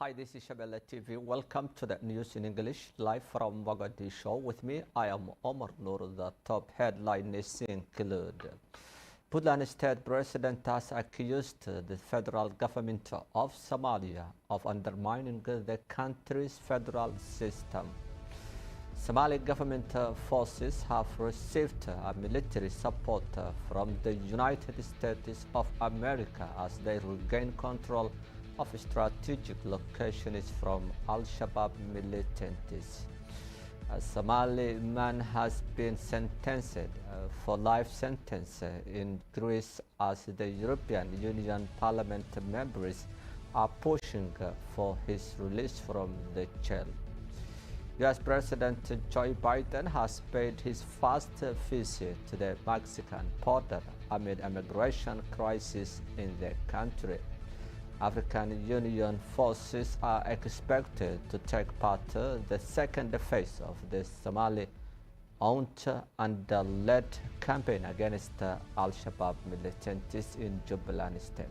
Hi, this is Shabelle TV. Welcome to the news in English, live from Mogadishu. With me, I am Omar Noor. The top headlines include Puntland State President has accused the federal government of Somalia of undermining the country's federal system. Somali government forces have received military support from the United States of America as they regain control of strategic locations from Al-Shabaab militants. A Somali man has been sentenced for life sentence in Greece as the European Union Parliament members are pushing for his release from the jail. U.S. President Joe Biden has paid his first visit to the Mexican border amid immigration crisis in the country. African Union forces are expected to take part in the second phase of the Somali-owned and led campaign against Al-Shabaab militants in Jubaland State.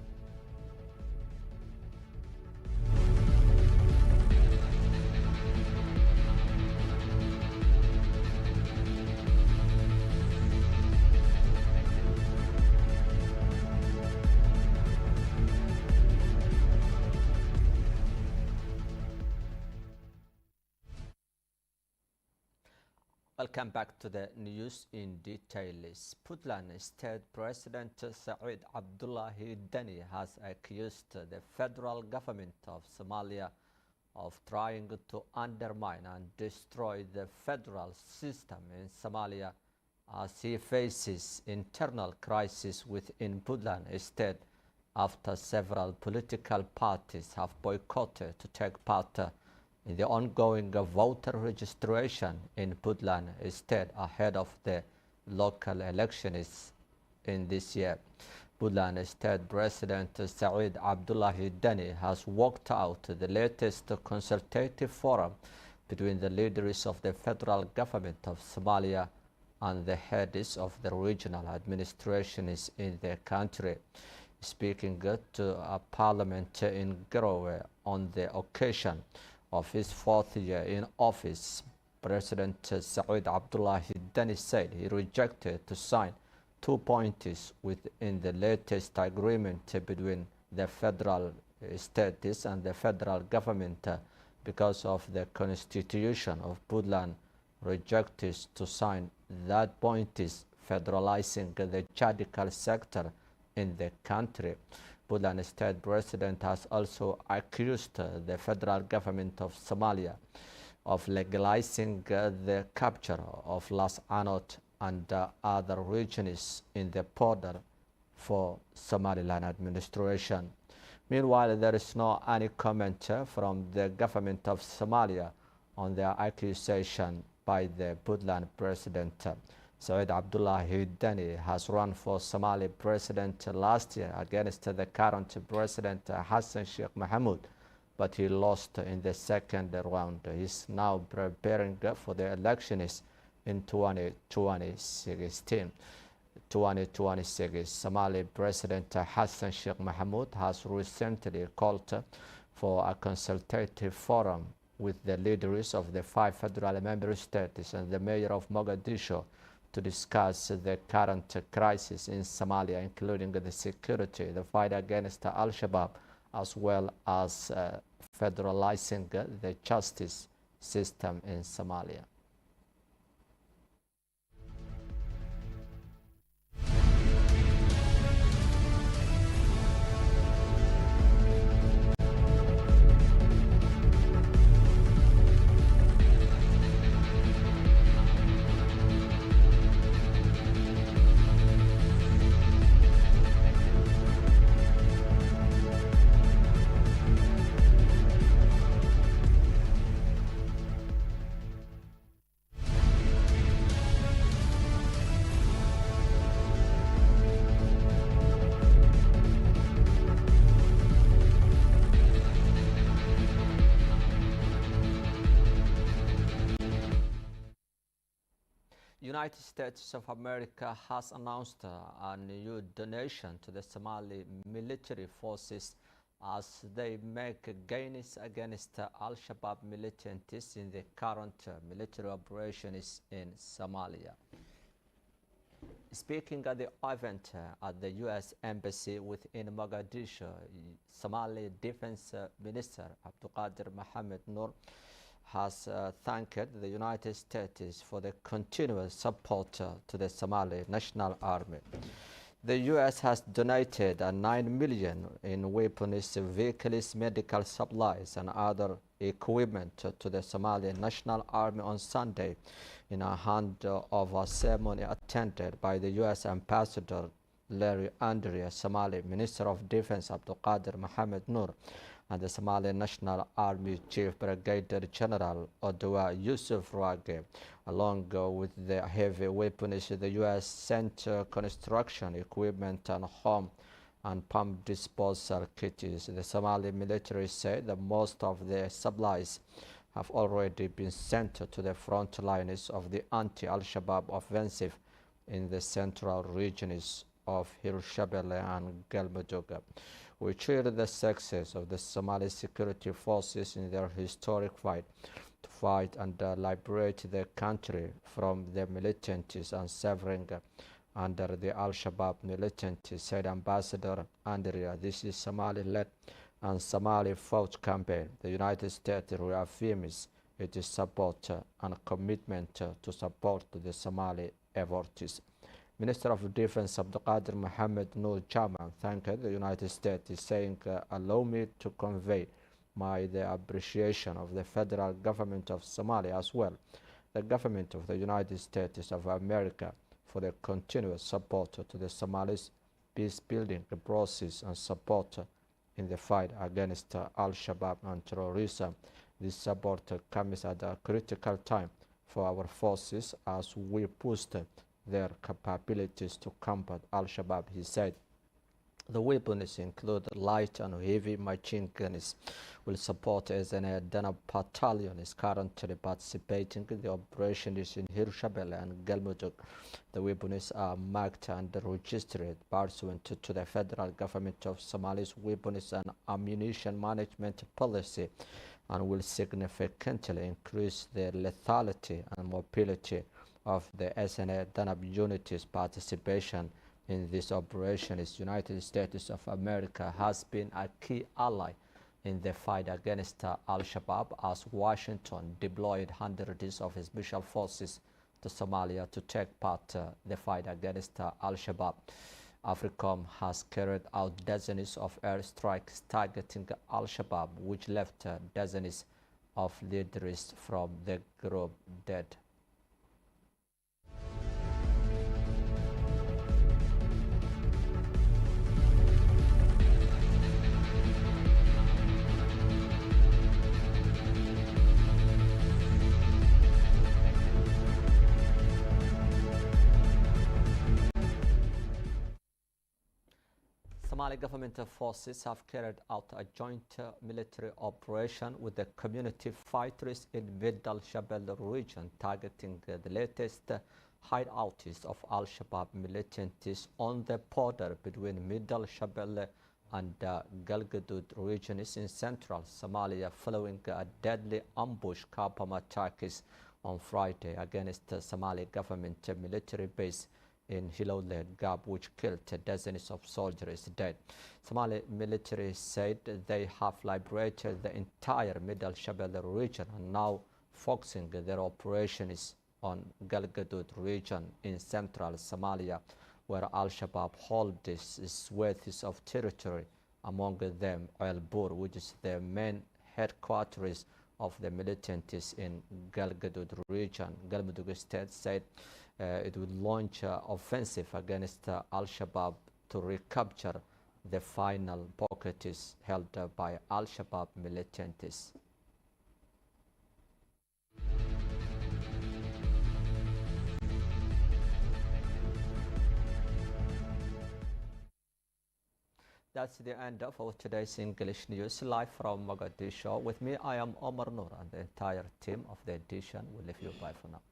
Welcome back to the news in details. Puntland State President Saeed Abdullahi Deni has accused the federal government of Somalia of trying to undermine and destroy the federal system in Somalia as he faces internal crisis within Puntland State after several political parties have boycotted to take part in the ongoing voter registration in Puntland State ahead of the local elections in this year. Puntland State President Saeed Abdullahi Deni has worked out the latest consultative forum between the leaders of the federal government of Somalia and the heads of the regional administrations in the country. Speaking to a parliament in Garowe on the occasion of his fourth year in office, President Saeed Abdullahi Deni said he rejected to sign 2 points within the latest agreement between the federal states and the federal government because of the constitution of Puntland rejected to sign that point is federalizing the judicial sector in the country. Puntland State President has also accused the federal government of Somalia of legalizing the capture of Las Anod and other regions in the border for Somaliland administration. Meanwhile, there is no any comment from the government of Somalia on the accusation by the Puntland President. Saeed Abdullahi Deni has run for Somali president last year against the current president Hassan Sheikh Mohamud, but he lost in the second round. He is now preparing for the elections in 2026. Somali President Hassan Sheikh Mohamud has recently called for a consultative forum with the leaders of the 5 federal member states and the mayor of Mogadishu to discuss the current crisis in Somalia, including the security, the fight against Al-Shabaab, as well as federalizing the justice system in Somalia. United States of America has announced a new donation to the Somali military forces as they make gains against Al-Shabaab militants in the current military operations in Somalia. Speaking at the event at the U.S. Embassy within Mogadishu, Somali Defense Minister Abdulqadir Mohammed Noor has thanked the United States for the continuous support to the Somali National Army. The U.S. has donated $9 million in weapons, vehicles, medical supplies, and other equipment to the Somali National Army on Sunday in a handover ceremony attended by the U.S. Ambassador Larry Andrea, Somali Minister of Defense Abdulqadir Mohammed Noor, and the Somali National Army Chief Brigadier General Odwa Yusuf Rage. Along with the heavy weapons, the U.S. sent construction equipment and home and pump disposal kits. The Somali military said that most of the supplies have already been sent to the front lines of the anti-Al-Shabaab offensive in the central regions of Shabelle and Galmudug. We cheer the success of the Somali security forces in their historic fight to fight and liberate the country from the militants and suffering under the Al-Shabaab militants, said Ambassador Andrea. This is Somali-led and Somali-fought campaign. The United States reaffirms its support and commitment to support the Somali efforts. Minister of Defense Abdulqadir Mohammed Noor Chaman thanked the United States, saying, "Allow me to convey the appreciation of the federal government of Somalia as well, the government of the United States of America, for the continuous support to the Somalis peace-building process and support in the fight against Al-Shabaab and terrorism. This support comes at a critical time for our forces as we boost their capabilities to combat Al-Shabaab," he said. The weapons include light and heavy machine guns. Will support as an Danab battalion is currently participating in the operations in Shabelle and Galmudug. The weapons are marked and registered pursuant to the federal government of Somalia's weapons and ammunition management policy, and will significantly increase the lethality and mobility of the SNA Danab unit's participation in this operation. The United States of America has been a key ally in the fight against Al-Shabaab, as Washington deployed hundreds of special forces to Somalia to take part in the fight against Al-Shabaab. AFRICOM has carried out dozens of airstrikes targeting Al-Shabaab, which left dozens of leaders from the group dead. Somali government forces have carried out a joint military operation with the community fighters in Middle Shabelle region, targeting the latest hideouts of Al-Shabaab militants on the border between Middle Shabelle and Galgaduud regions in central Somalia, following a deadly ambush attacks on Friday against the Somali government military base in Hilowle Gap, which killed dozens of soldiers dead. Somali military said they have liberated the entire Middle Shabelle region and now focusing their operations on Galgaduud region in central Somalia, where Al-Shabaab holds swathes of territory, among them El Bur, which is the main headquarters of the militants in Galgaduud region. Galmudug State said it would launch an offensive against Al-Shabaab to recapture the final pockets held by Al-Shabaab militants. That's the end of our today's English news, live from Mogadishu. With me, I am Omar Noor, and the entire team of the edition will leave you bye for now.